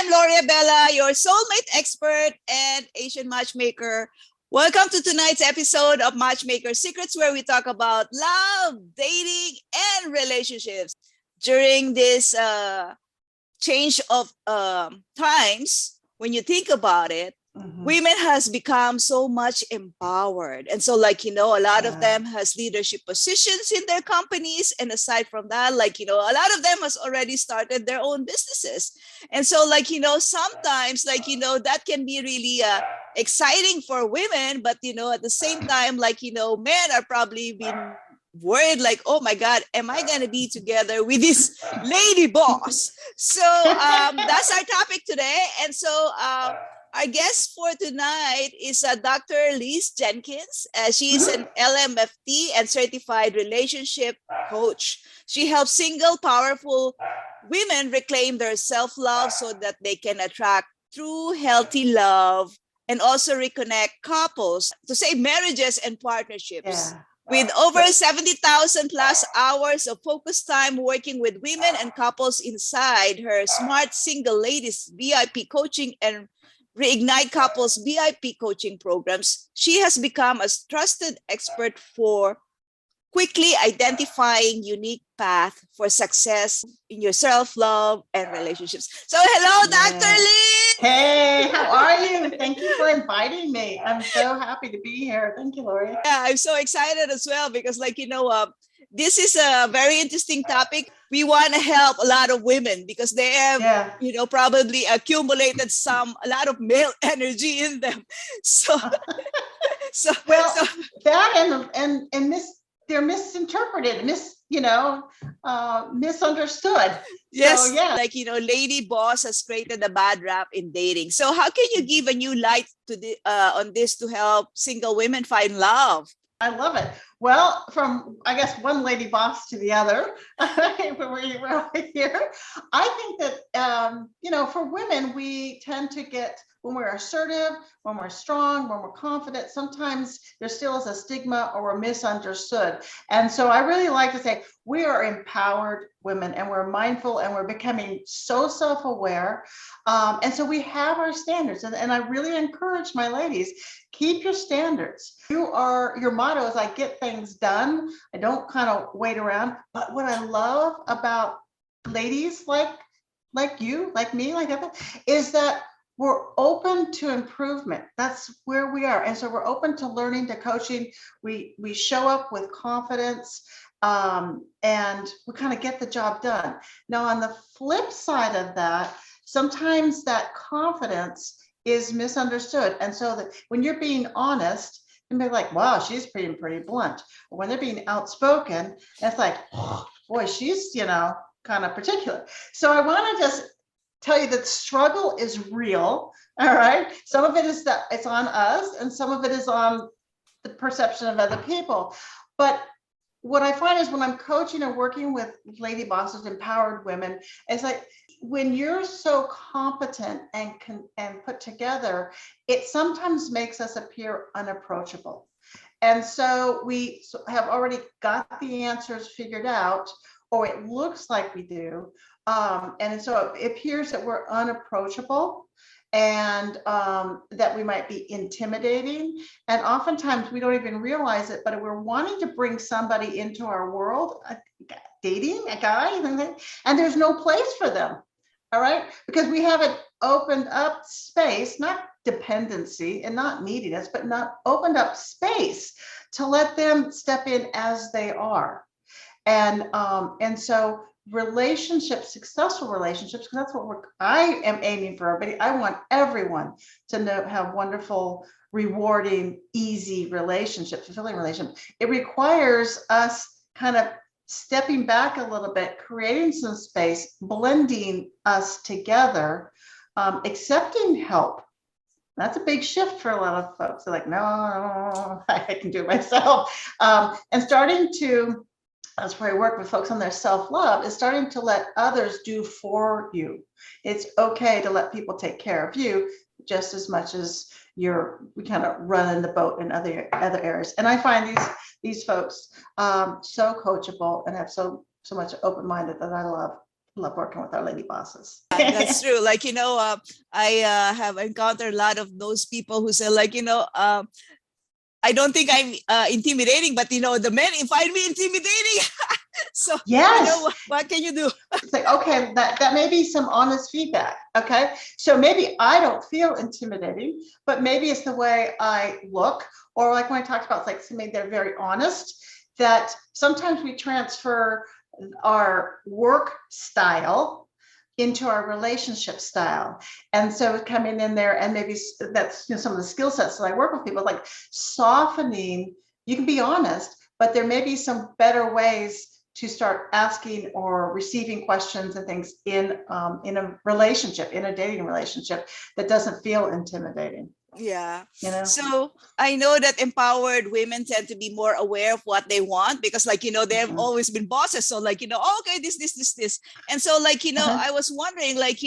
I'm Loria Bella, your soulmate expert and Asian matchmaker. Welcome to tonight's episode of Matchmaker Secrets, where we talk about love, dating, and relationships. During this change of times, when you think about it, women has become so much empowered, and so a lot of them has leadership positions in their companies, and aside from that, a lot of them has already started their own businesses. And so sometimes that can be really exciting for women, but at the same time, men are probably been worried, like, oh my god, am I gonna be together with this lady boss? So that's our topic today. And so our guest for tonight is Dr. Liz Jenkins. She is an LMFT and certified relationship coach. She helps single, powerful women reclaim their self-love so that they can attract true, healthy love and also reconnect couples to save marriages and partnerships. With over 70,000 plus hours of focused time working with women and couples inside her Smart Single Ladies VIP coaching and Reignite Couples VIP coaching programs, she has become a trusted expert for quickly identifying unique path for success in your self-love and relationships. So hello, Dr. Liz. Hey, how are you? Thank you for inviting me. I'm so happy to be here. Thank you, Lori. Yeah, I'm so excited as well because this is a very interesting topic. We want to help a lot of women because they have, probably accumulated a lot of male energy in them. So, that they're misinterpreted, misunderstood. Yes, so, yeah. Lady boss has created a bad rap in dating. So how can you give a new light to on this to help single women find love? I love it. Well, from, I guess, one lady boss to the other, we're here. I think that, for women, we tend to get, when we're assertive, when we're strong, when we're confident, sometimes there still is a stigma or we're misunderstood. And so I really like to say we are empowered women and we're mindful and we're becoming so self-aware. And so we have our standards. And I really encourage my ladies, keep your standards. Your motto is, I get things done. I don't kind of wait around. But what I love about ladies like you, like me, like that, is that we're open to improvement. That's where we are. And so we're open to learning, to coaching. We show up with confidence, and we kind of get the job done. Now, on the flip side of that, sometimes that confidence is misunderstood. And so that when you're being honest, and they're like, wow, she's pretty blunt. Or when they're being outspoken, it's like, oh, boy, she's, kind of particular. So I want to just tell you that struggle is real. All right. Some of it is that it's on us, and some of it is on the perception of other people. But what I find is when I'm coaching and working with lady bosses, empowered women, it's like when you're so competent and put together, it sometimes makes us appear unapproachable. And so we have already got the answers figured out, or it looks like we do. And so it appears that we're unapproachable and that we might be intimidating. And oftentimes we don't even realize it, but we're wanting to bring somebody into our world, dating a guy, and there's no place for them. All right, because we haven't opened up space, not dependency and not neediness, but not opened up space to let them step in as they are. And so relationships, successful relationships, because that's what I am aiming for everybody. I want everyone to have wonderful, rewarding, easy relationships, fulfilling relationships. It requires us kind of stepping back a little bit, creating some space, blending us together, accepting help. That's a big shift for a lot of folks. They're like, no, I can do it myself. And starting to, that's where I work with folks on their self-love, is starting to let others do for you. It's okay to let people take care of you just as much as we kind of running the boat in other areas. And I find these folks so coachable and have so much open-minded that I love. love working with our lady bosses. That's true. Like, I have encountered a lot of those people who say, like, I don't think I'm intimidating, but the men find me intimidating. So, Yes. what can you do? It's like, okay, that may be some honest feedback. Okay. So maybe I don't feel intimidating, but maybe it's the way I look, or like when I talked about, it's like somebody they're very honest, that sometimes we transfer our work style into our relationship style. And so coming in there, and maybe that's some of the skill sets that I work with people, like softening. You can be honest, but there may be some better ways to start asking or receiving questions and things in a relationship, in a dating relationship, that doesn't feel intimidating. Yeah. You know. So I know that empowered women tend to be more aware of what they want because, like, they've Mhm. always been bosses. So, like, oh, okay, this. And so, like, Uh-huh. I was wondering, like,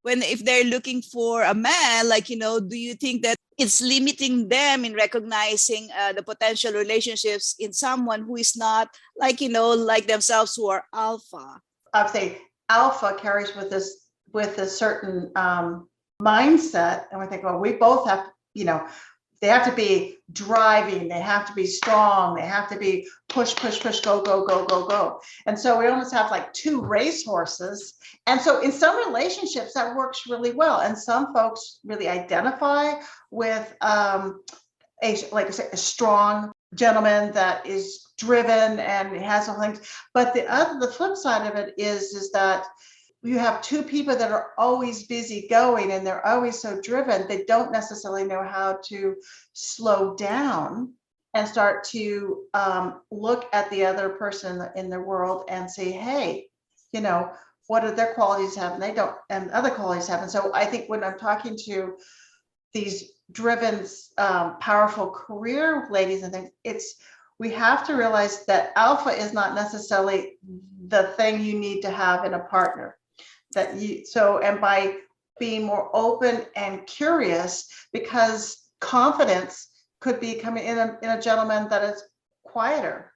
when if they're looking for a man, like, do you think that it's limiting them in recognizing the potential relationships in someone who is not, like, like themselves, who are alpha? I would say alpha carries with a certain mindset, and we think, well, we both have, they have to be driving, they have to be strong, they have to be push, push, push, go, go, go, go, go. And so we almost have like two race horses. And so in some relationships that works really well. And some folks really identify with like I say, a strong gentleman that is driven and has some things. But the flip side of it is that you have two people that are always busy going and they're always so driven, they don't necessarily know how to slow down and start to look at the other person in their world and say, hey, what are their qualities have and they don't, and other qualities have. And so I think when I'm talking to these driven, powerful career ladies and things, we have to realize that alpha is not necessarily the thing you need to have in a partner. And by being more open and curious, because confidence could be coming in a gentleman that is quieter,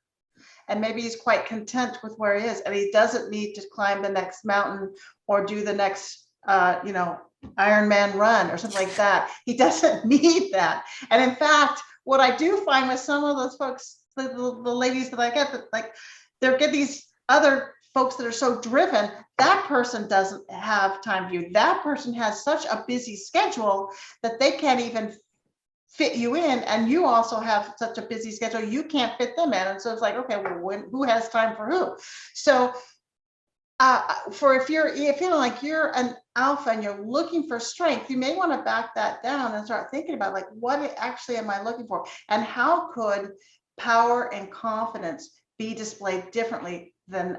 and maybe he's quite content with where he is, and he doesn't need to climb the next mountain or do the next Ironman run or something like that. He doesn't need that. And in fact, what I do find with some of those folks, the ladies that I get, that like they get these other folks that are so driven, that person doesn't have time for you. That person has such a busy schedule that they can't even fit you in, and you also have such a busy schedule, you can't fit them in. And so it's like, okay, well, who has time for who? So if you're feeling like you're an alpha and you're looking for strength, you may want to back that down and start thinking about, like, what actually am I looking for, and how could power and confidence be displayed differently than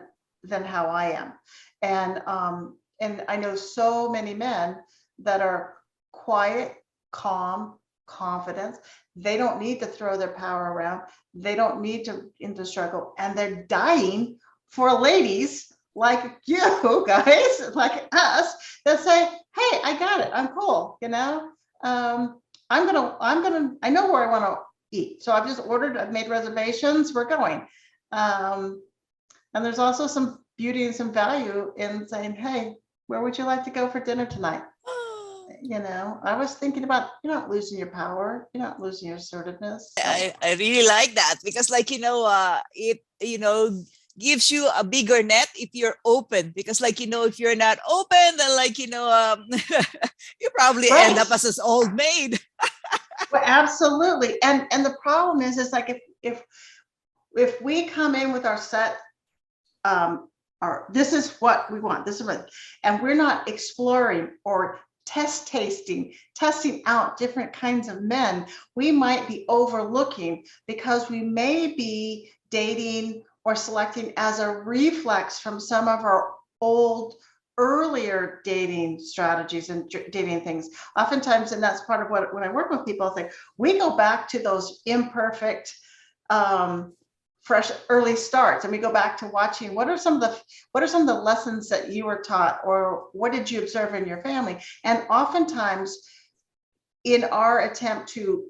how I am. And I know so many men that are quiet, calm, confident. They don't need to throw their power around. They don't need to into struggle, and they're dying for ladies like you guys, like us, that say, hey, I got it, I'm cool, I know where I want to eat, so I've made reservations, we're going. And there's also some beauty and some value in saying, hey, where would you like to go for dinner tonight? I was thinking about, you're not losing your power, you're not losing your assertiveness. So. I really like that because, like, it gives you a bigger net if you're open, because, like, if you're not open, then, like, you probably Right. end up as an old maid. Well, absolutely. And the problem is like, if we come in with our set, this is what we want, this is what, and we're not exploring or testing out different kinds of men, we might be overlooking, because we may be dating or selecting as a reflex from some of our old earlier dating strategies and dating things. Oftentimes, and that's part of what, when I work with people, I think we go back to those imperfect, fresh early starts, and we go back to watching what are some of the lessons that you were taught, or what did you observe in your family. And oftentimes in our attempt to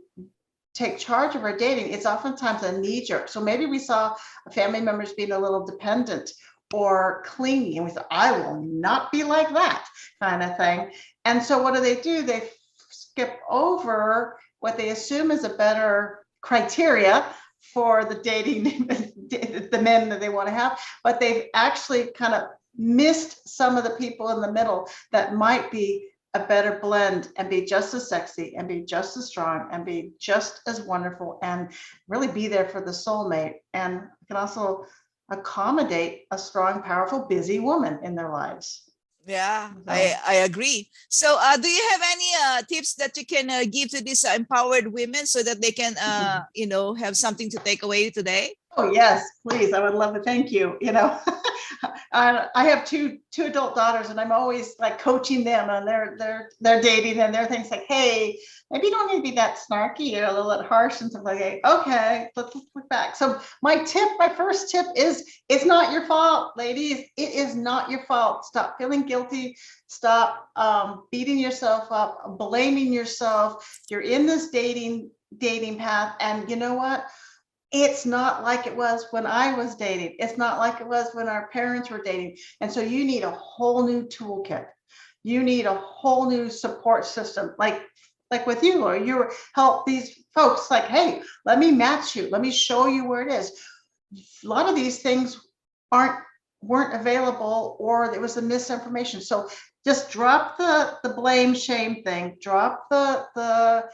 take charge of our dating, it's oftentimes a knee jerk. So maybe we saw family members being a little dependent, or clingy. And we said, I will not be like that kind of thing. And so what do? They skip over what they assume is a better criteria for the dating, the men that they want to have, but they've actually kind of missed some of the people in the middle that might be a better blend and be just as sexy and be just as strong and be just as wonderful and really be there for the soulmate, and can also accommodate a strong, powerful, busy woman in their lives. Yeah, So, I agree. So, do you have any tips that you can give to these empowered women so that they can, have something to take away today? oh yes, please. I would love to. Thank you. I have two adult daughters, and I'm always like coaching them, and they're dating, and they're things like, hey, maybe you don't need to be that snarky or a little bit harsh and stuff like that. Okay, let's look back. So my first tip is, it's not your fault, ladies. It is not your fault. Stop feeling guilty. Stop beating yourself up, blaming yourself. You're in this dating path, and you know what? It's not like it was when I was dating. It's not like it was when our parents were dating. And so you need a whole new toolkit. You need a whole new support system. Like with you, Laura, you help these folks like, hey, let me match you. Let me show you where it is. A lot of these things weren't available, or there was a misinformation. So just drop the blame shame thing. Drop the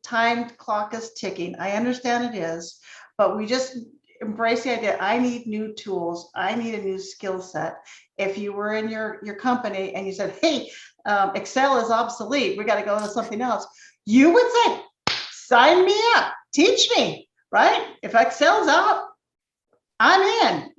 time clock is ticking. I understand it is, but we just embrace the idea. I need new tools. I need a new skill set. If you were in your company and you said, hey, Excel is obsolete, we got to go to something else, you would say, sign me up, teach me, right? If Excel's out, I'm in,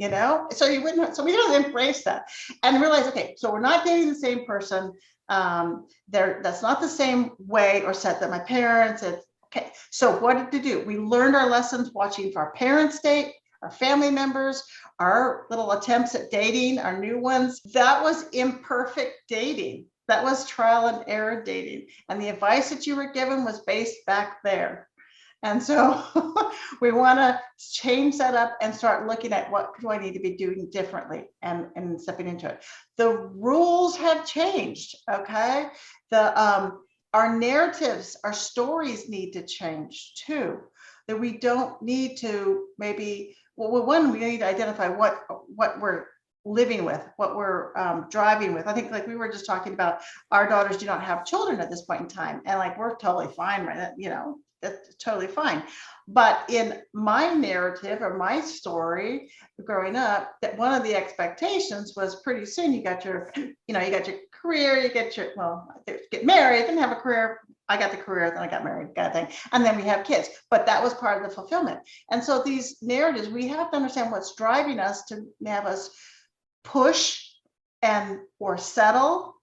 so you wouldn't, so we don't embrace that and realize, okay, so we're not dating the same person. That's not the same way or set that my parents. Okay, so what did we do? We learned our lessons watching for our parents date, our family members, our little attempts at dating, our new ones. That was imperfect dating. That was trial and error dating. And the advice that you were given was based back there. And so we want to change that up and start looking at what do I need to be doing differently and stepping into it. The rules have changed. Okay. Our narratives, our stories need to change too. That we don't need to maybe, well, one, we need to identify what we're living with, what we're driving with. I think like we were just talking about, our daughters do not have children at this point in time. And like, we're totally fine, right? That's totally fine. But in my narrative or my story growing up, that one of the expectations was pretty soon you got your career, you get married, then have a career. I got the career, then I got married, kind of thing. And then we have kids, but that was part of the fulfillment. And so these narratives, we have to understand what's driving us to have us push or settle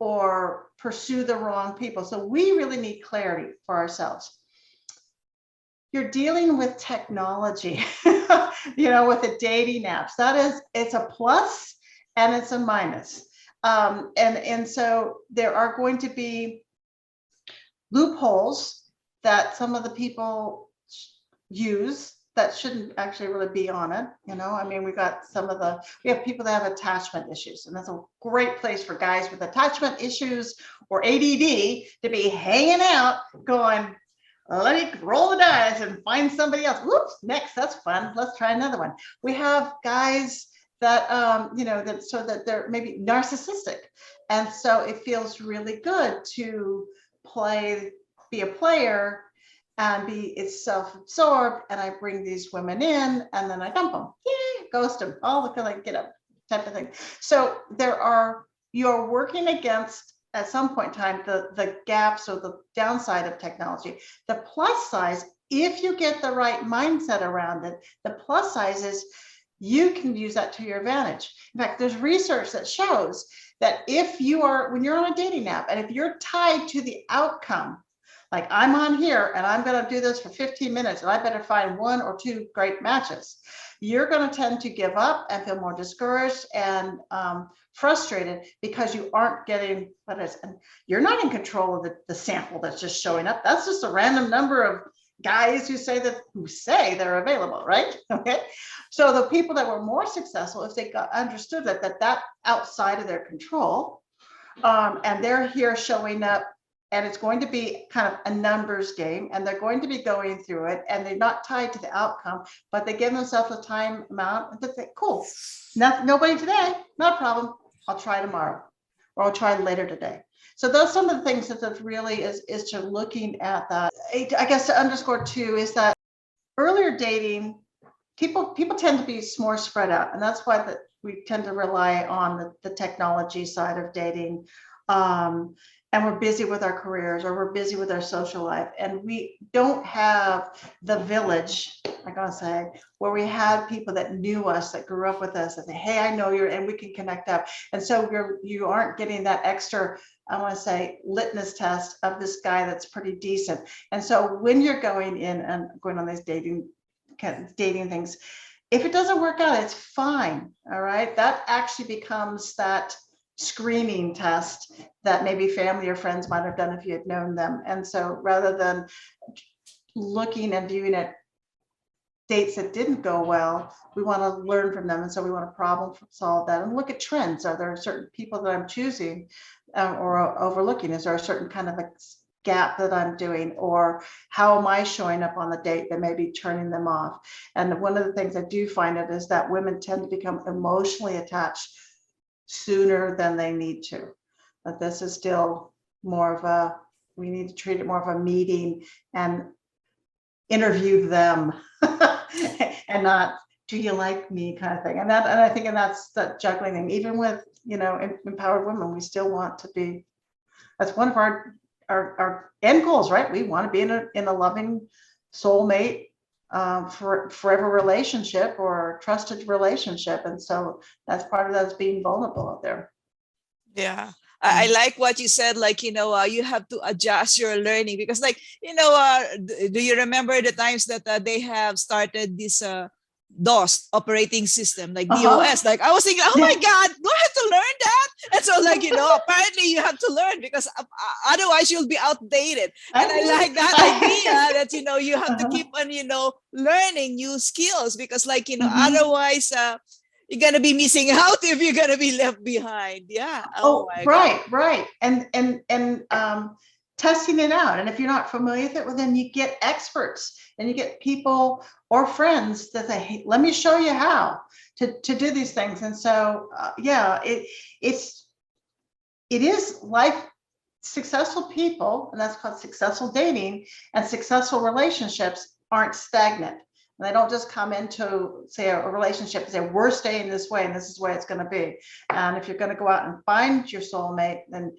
or pursue the wrong people. So we really need clarity for ourselves. You're dealing with technology, with the dating apps. It's a plus and it's a minus. And so there are going to be loopholes that some of the people use that shouldn't actually really be on it. We have people that have attachment issues, and that's a great place for guys with attachment issues or ADD to be hanging out going, let me roll the dice and find somebody else. Whoops, next, that's fun. Let's try another one. We have guys that, that they're maybe narcissistic. And so it feels really good to be a player and it's self-absorbed. And I bring these women in and then I dump them. Yeah, ghost them. Oh, look, like get up type of thing. So you're working against, at some point in time, the gaps or the downside of technology. The plus side, if you get the right mindset around it, the plus side is you can use that to your advantage. In fact, there's research that shows that when you're on a dating app, and if you're tied to the outcome, like I'm on here and I'm going to do this for 15 minutes and I better find one or two great matches, you're going to tend to give up and feel more discouraged and frustrated because you aren't getting and you're not in control of the sample that's just showing up. That's just a random number of guys who say they're available, right? Okay. So the people that were more successful, if they understood that outside of their control, and they're here showing up, and it's going to be kind of a numbers game, and they're going to be going through it, and they're not tied to the outcome, but they give themselves a time amount and they think, cool, nobody today, not a problem, I'll try tomorrow, or I'll try later today. So those some of the things that really is to looking at that. I guess to underscore too is that earlier dating, people tend to be more spread out, and that's why we tend to rely on the technology side of dating. And we're busy with our careers, or we're busy with our social life, and we don't have the village, I'm gonna say, where we had people that knew us, that grew up with us, that say, hey, I know you, and we can connect up. And so you aren't getting that extra, I want to say, litmus test of this guy that's pretty decent. And so when you're going in and going on these dating things, if it doesn't work out, it's fine. All right, that actually becomes that screening test that maybe family or friends might have done if you had known them. And so rather than looking and viewing it dates that didn't go well, we want to learn from them, and so we want to problem solve that and look at trends. Are there certain people that I'm choosing or overlooking? Is there a certain kind of a gap that I'm doing, or how am I showing up on the date that may be turning them off? And one of the things I do find it is that women tend to become emotionally attached sooner than they need to. But this is still more of a, we need to treat it more of a meeting and interview them and not, do you like me, kind of thing. And I think that's that juggling thing. Even with, empowered women, we still want to be, that's one of our end goals, right? We want to be in a loving soulmate, for forever relationship or trusted relationship. And so that's part of that, is being vulnerable out there. Yeah. I like what you said, like, you have to adjust your learning because, like, do you remember the times that they have started this DOS operating system, like DOS? Like, I was thinking, oh my God, do I have to learn that? And so, like, apparently you have to learn because otherwise you'll be outdated. And I like that idea that, you have to keep on, learning new skills because, like, otherwise, you're gonna be missing out if you're gonna be left behind. Yeah. Oh right, God. Right. And testing it out. And if you're not familiar with it, well, then you get experts and you get people or friends that say, hey, let me show you how to do these things. And so yeah, it is life. Successful people, and that's called successful dating, and successful relationships aren't stagnant. And they don't just come into, say, a relationship and say, we're staying this way and this is the way it's going to be. And if you're going to go out and find your soulmate, then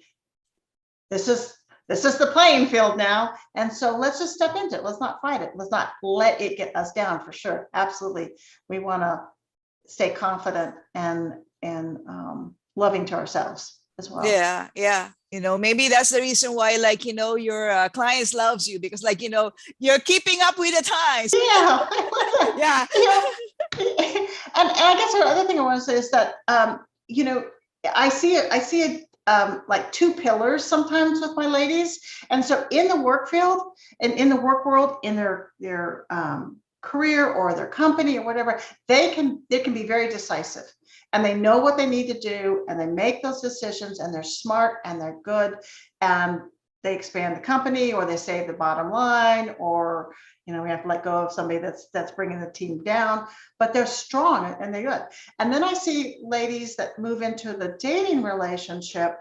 this is the playing field now. And so let's just step into it. Let's not fight it. Let's not let it get us down, for sure. Absolutely. We want to stay confident and loving to ourselves as well. Yeah. Yeah. Maybe that's the reason why, like, your clients loves you because, like, you're keeping up with the times. Yeah. Yeah. And I guess the other thing I want to say is that, I see it like two pillars sometimes with my ladies. And so in the work field and in the work world, in their career or their company or whatever, they can be very decisive. And they know what they need to do, and they make those decisions, and they're smart and they're good, and they expand the company, or they save the bottom line, or we have to let go of somebody that's bringing the team down, but they're strong and they're good. And then I see ladies that move into the dating relationship,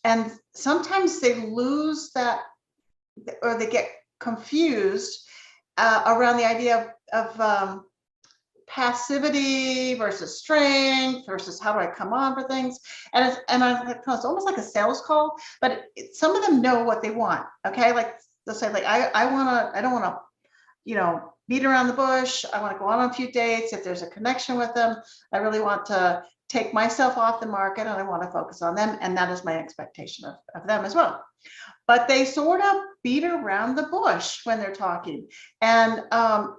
and sometimes they lose that, or they get confused around the idea of passivity versus strength versus how do I come on for things. And it's almost like a sales call, but some of them know what they want. Okay. Like they'll say, like, I don't want to, beat around the bush. I want to go on a few dates. If there's a connection with them, I really want to take myself off the market and I want to focus on them. And that is my expectation of them as well. But they sort of beat around the bush when they're talking, and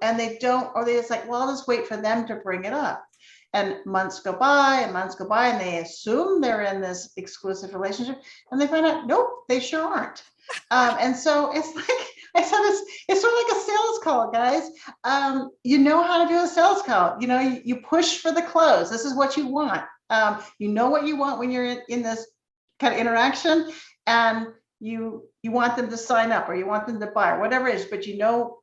they don't, or they just like, well, I'll just wait for them to bring it up. And months go by and months go by, and they assume they're in this exclusive relationship, and they find out, nope, they sure aren't. And so it's like, I said it's sort of like a sales call, guys. You know how to do a sales call. You know, you push for the close. This is what you want. You know what you want when you're in this kind of interaction, and you want them to sign up or you want them to buy or whatever it is, but you know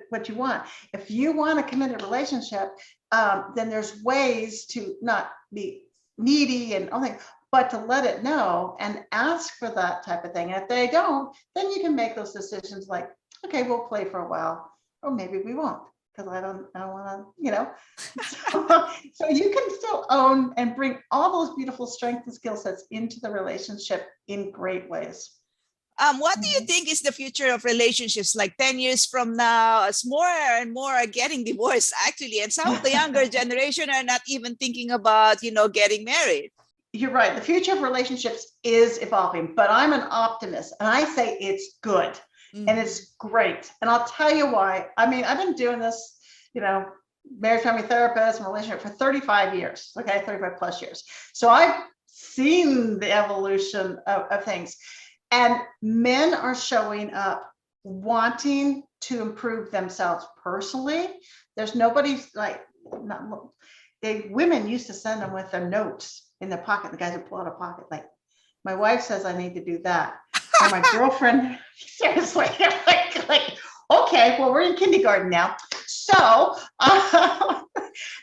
what you want. If you want a committed relationship, then there's ways to not be needy and all things, but to let it know and ask for that type of thing. And if they don't, then you can make those decisions like, okay, we'll play for a while, or maybe we won't, because I don't want to, you know. So you can still own and bring all those beautiful strengths and skill sets into the relationship in great ways. What do you think is the future of relationships like 10 years from now, as more and more are getting divorced actually, and some of the younger generation are not even thinking about, getting married? You're right. The future of relationships is evolving, but I'm an optimist and I say it's good and it's great. And I'll tell you why. I mean, I've been doing this, marriage family therapist and relationship for 35 years, okay, 35 plus years. So I've seen the evolution of things. And men are showing up wanting to improve themselves personally. There's nobody like, women used to send them with their notes in their pocket. The guys would pull out a pocket, like, my wife says I need to do that. Or my girlfriend, seriously, like, okay, well, we're in kindergarten now. So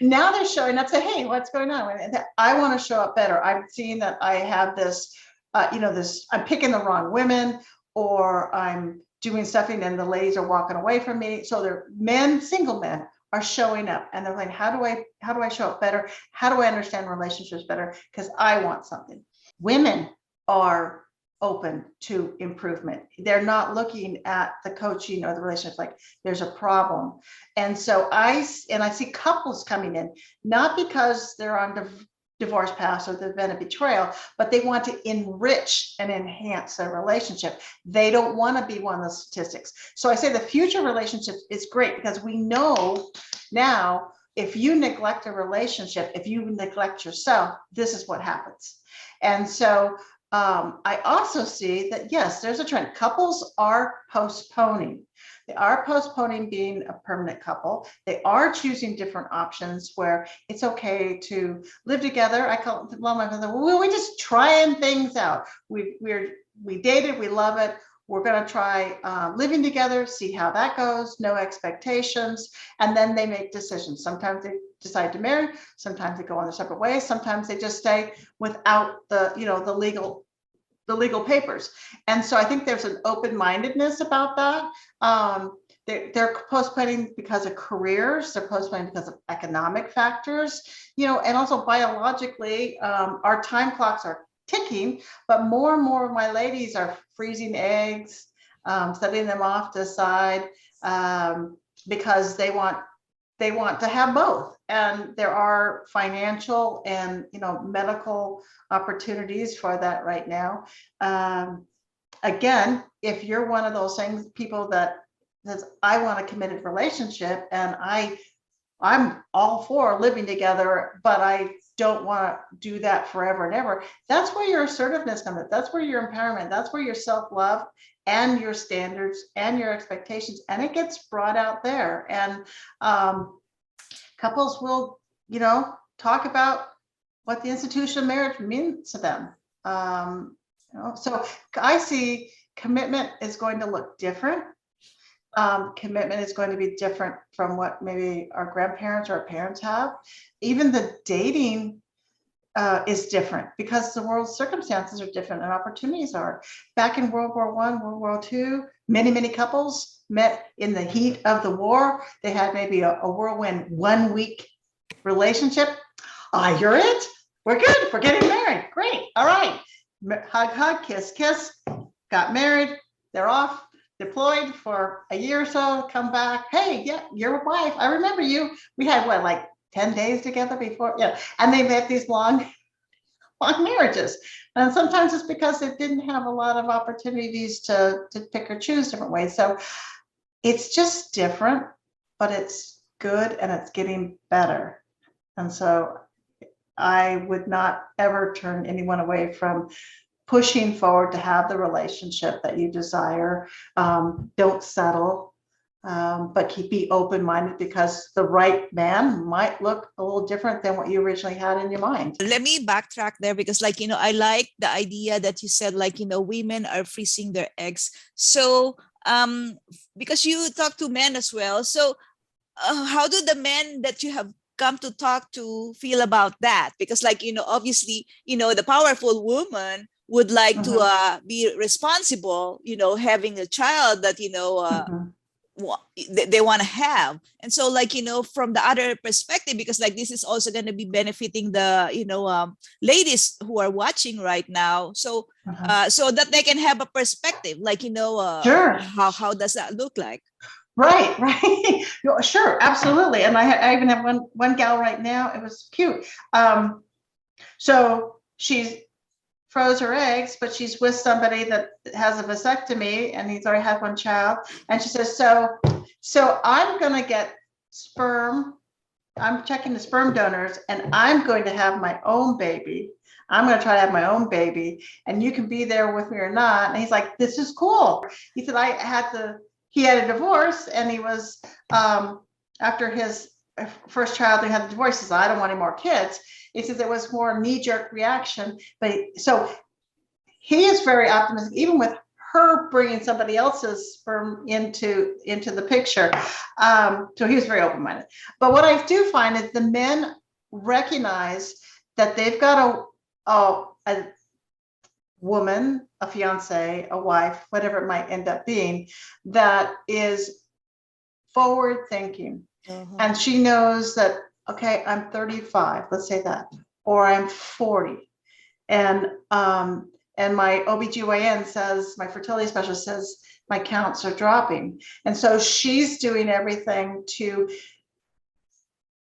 now they're showing up, say, hey, what's going on? I want to show up better. I'm seeing that I have this, I'm picking the wrong women, or I'm doing something and the ladies are walking away from me. So they're men, single men are showing up and they're like, how do I show up better? How do I understand relationships better? Because I want something. Women are open to improvement. They're not looking at the coaching or the relationship like there's a problem. And so I see couples coming in, not because they're on the divorce path or there's been a betrayal, but they want to enrich and enhance their relationship. They don't want to be one of the statistics. So I say the future relationship is great because we know now if you neglect a relationship, if you neglect yourself, this is what happens. And so I also see that, yes, there's a trend. Couples are postponing. They are postponing being a permanent couple. They are choosing different options where it's okay to live together. I call it, well, we're just trying things out. We dated, we love it. We're going to try living together, see how that goes, no expectations, and then they make decisions. Sometimes they decide to marry, sometimes they go on their separate ways, sometimes they just stay without the legal papers. And so I think there's an open-mindedness about that. They're postponing because of careers, they're postponing because of economic factors, and also biologically, our time clocks are ticking, but more and more of my ladies are freezing eggs, setting them off to the side, because they want to have both. And there are financial and medical opportunities for that right now. Again, if you're one of those people that says, I want a committed relationship and I'm all for living together, but I don't want to do that forever and ever. That's where your assertiveness comes in. That's where your empowerment, that's where your self-love and your standards and your expectations, and it gets brought out there. And couples will, talk about what the institution of marriage means to them. So I see commitment is going to look different. Commitment is going to be different from what maybe our grandparents or our parents have. Even the dating is different because the world's circumstances are different and opportunities are. Back in World War I, World War II, many couples met in the heat of the war. They had maybe a whirlwind 1 week relationship. You're it. We're good. We're getting married. Great. All right. Hug, kiss, got married. They're off. Deployed for a year or so, come back. Hey, yeah, your wife. I remember you. We had like 10 days together before. Yeah. And they met these long marriages. And sometimes it's because they didn't have a lot of opportunities to pick or choose different ways. So it's just different, but it's good and it's getting better. And so I would not ever turn anyone away from pushing forward to have the relationship that you desire. Don't settle, but be open-minded, because the right man might look a little different than what you originally had in your mind. Let me backtrack there because, like, I like the idea that you said, like, women are freezing their eggs. So, because you talk to men as well. So, how do the men that you have come to talk to feel about that? Because, like, obviously, the powerful woman would like to Mhm. be responsible, having a child that, Mhm. they want to have. And so, like, from the other perspective, because, like, this is also going to be benefiting the, ladies who are watching right now. So, Mhm. so that they can have a perspective, like, Sure. how does that look like? Right, right. Sure, absolutely. And I even have one gal right now. It was cute. So she's froze her eggs, but she's with somebody that has a vasectomy, and he's already had one child. And she says, so I'm gonna get sperm. I'm checking the sperm donors, and I'm going to have my own baby. I'm going to try to have my own baby, and you can be there with me or not. And he's like, this is cool. He said, he had a divorce, and he was, after his first child, he had the divorce. He says, I don't want any more kids. He says it was more knee-jerk reaction. But so he is very optimistic, even with her bringing somebody else's sperm into the picture. So he was very open-minded. But what I do find is the men recognize that they've got a woman, a fiance, a wife, whatever it might end up being, that is forward thinking. Uh-huh. And she knows that, okay, I'm 35, let's say that, or I'm 40. And my OBGYN says, my fertility specialist says, my counts are dropping. And so she's doing everything to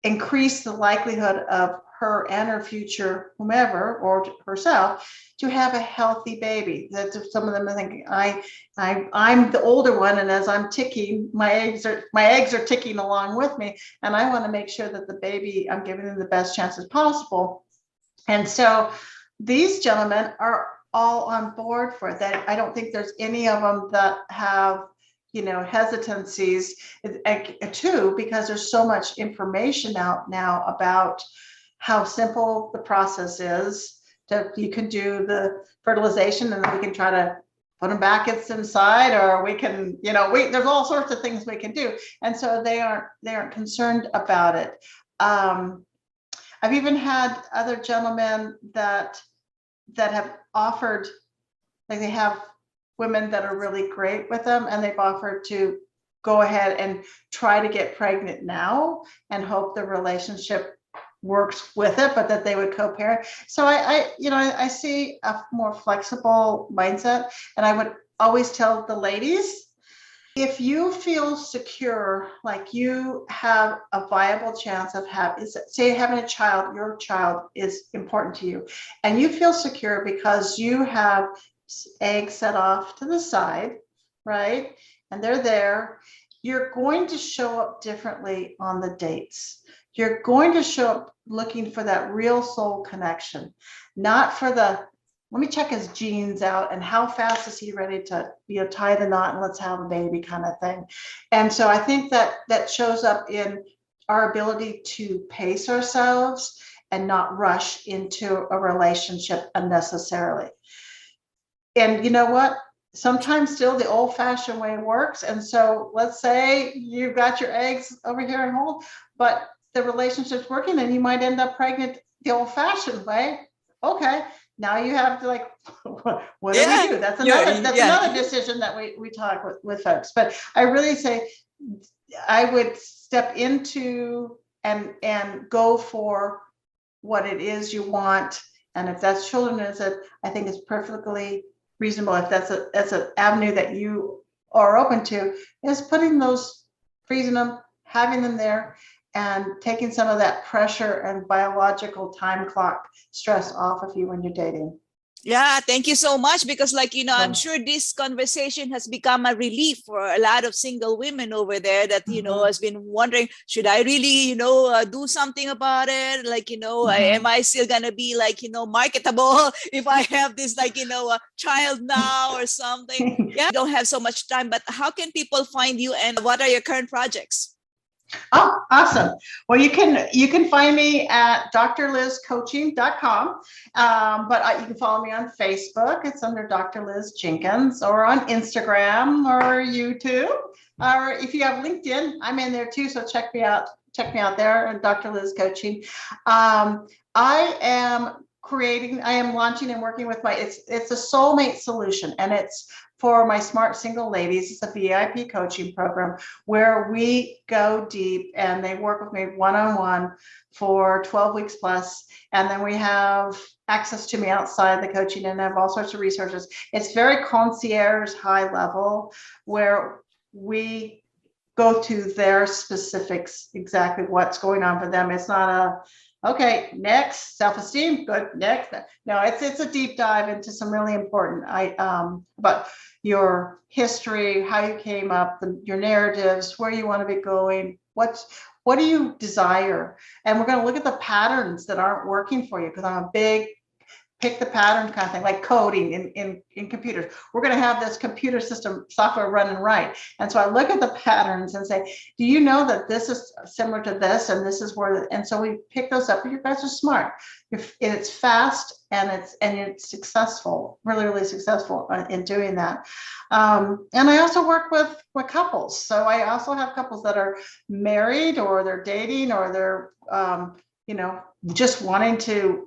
increase the likelihood of her and her future whomever or herself to have a healthy baby. That some of them are thinking, I'm the older one, and as I'm ticking, my eggs are ticking along with me, and I want to make sure that the baby, I'm giving them the best chances possible. And so these gentlemen are all on board for that. I don't think there's any of them that have, hesitancies too, because there's so much information out now about how simple the process is. You can do the fertilization, and then we can try to put them back inside, or we can, there's all sorts of things we can do. And so they aren't concerned about it. I've even had other gentlemen that have offered, like, they have women that are really great with them, and they've offered to go ahead and try to get pregnant now and hope the relationship works with it, but that they would co-parent. So I see a more flexible mindset, and I would always tell the ladies, if you feel secure, like you have a viable chance of say having a child, your child is important to you, and you feel secure because you have eggs set off to the side, right? And they're there. You're going to show up differently on the dates. You're going to show up looking for that real soul connection, not for the, let me check his genes out and how fast is he ready to, tie the knot and let's have a baby kind of thing. And so I think that shows up in our ability to pace ourselves and not rush into a relationship unnecessarily. And you know what? Sometimes still the old fashioned way works. And so let's say you've got your eggs over here at home, but the relationship's working and you might end up pregnant the old fashioned way. Okay. Now you have to, like, what do we do? That's another decision that we talk with folks. But I really say I would step into and go for what it is you want. And if that's children, I think it's perfectly reasonable. If that's an avenue that you are open to, is freezing them, having them there, and taking some of that pressure and biological time clock stress off of you when you're dating. Yeah, thank you so much because I'm Well, sure this conversation has become a relief for a lot of single women over there that mhm, has been wondering, should I really do something about it? Am mhm. I still gonna be marketable if I have this a child now or something? Yeah, we don't have so much time, but how can people find you and what are your current projects? Oh, awesome. Well, you can find me at drlizcoaching.com. But you can follow me on Facebook. It's under Dr. Liz Jenkins, or on Instagram or YouTube. Or if you have LinkedIn, I'm in there too. So check me out. Check me out there at Dr. Liz Coaching. I am launching and working with it's a soulmate solution, and it's for my smart single ladies. It's a VIP coaching program where we go deep and they work with me one-on-one for 12 weeks plus. And then we have access to me outside the coaching and have all sorts of resources. It's very concierge, high level, where we go to their specifics, exactly what's going on for them. It's not okay, next, self-esteem, good, next. No, it's a deep dive into some really important about your history, how you came up, your narratives, where you want to be going, what do you desire, and we're going to look at the patterns that aren't working for you, because I'm a big pick the pattern kind of thing, like coding in computers. We're going to have this computer system software running right. And so I look at the patterns and say, do you know that this is similar to this? And this is where, and so we pick those up. You guys are smart. It's fast and it's successful, really, really successful in doing that. And I also work with couples. So I also have couples that are married, or they're dating, or they're, just wanting to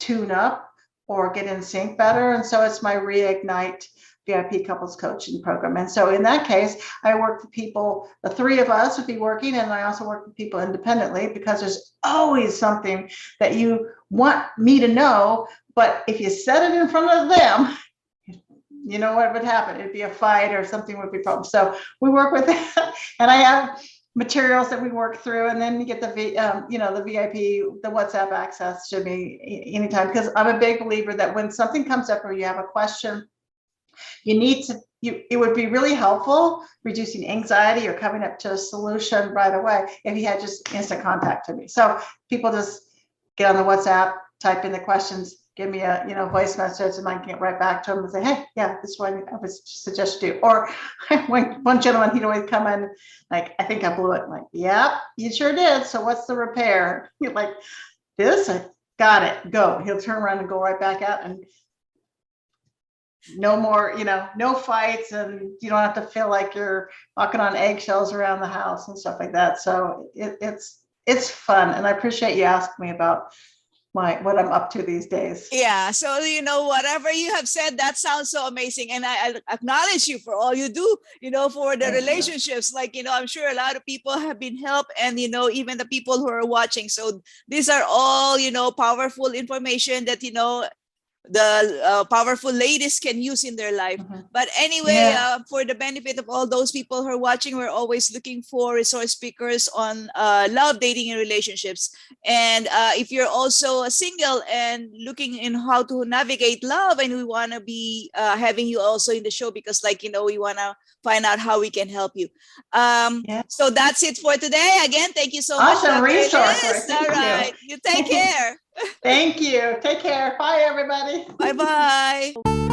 tune up or get in sync better. And so it's my Reignite VIP couples coaching program. And so in that case, I work with people, the three of us would be working, and I also work with people independently, because there's always something that you want me to know. But if you said it in front of them, you know what would happen? It'd be a fight or something would be a problem. So we work with that. And I have materials that we work through, and then you get the the VIP, the WhatsApp access to me anytime, because I'm a big believer that when something comes up or you have a question, it would be really helpful reducing anxiety or coming up to a solution right away if you had just instant contact to me. So people just get on the WhatsApp, type in the questions, give me a voice message, and I can get right back to them and say, hey, yeah, this is what I would suggest you do. Or one gentleman, he'd always come in like, I think I blew it. I'm like, yep, you sure did. So what's the repair? He's like, this, I got it, go. He'll turn around and go right back out, and no more, no fights, and you don't have to feel like you're walking on eggshells around the house and stuff like that. So it's fun, and I appreciate you asking me about what I'm up to these days. Yeah, so whatever you have said, that sounds so amazing, and I acknowledge you for all you do. For the Thank you. relationships. I'm sure a lot of people have been helped, and even the people who are watching. So these are all powerful information that the powerful ladies can use in their life. Mhm. But anyway, Yeah. for the benefit of all those people who are watching, we're always looking for resource speakers on love, dating, and relationships. And if you're also a single and looking in how to navigate love, and we want to be having you also in the show, because we want to find out how we can help you. Yeah. So that's it for today. Again, thank you so much, Awesome Dr. resource, Lori. Liz. All Thank right, you take you. care. Thank you. Take care. Bye, everybody. Bye bye.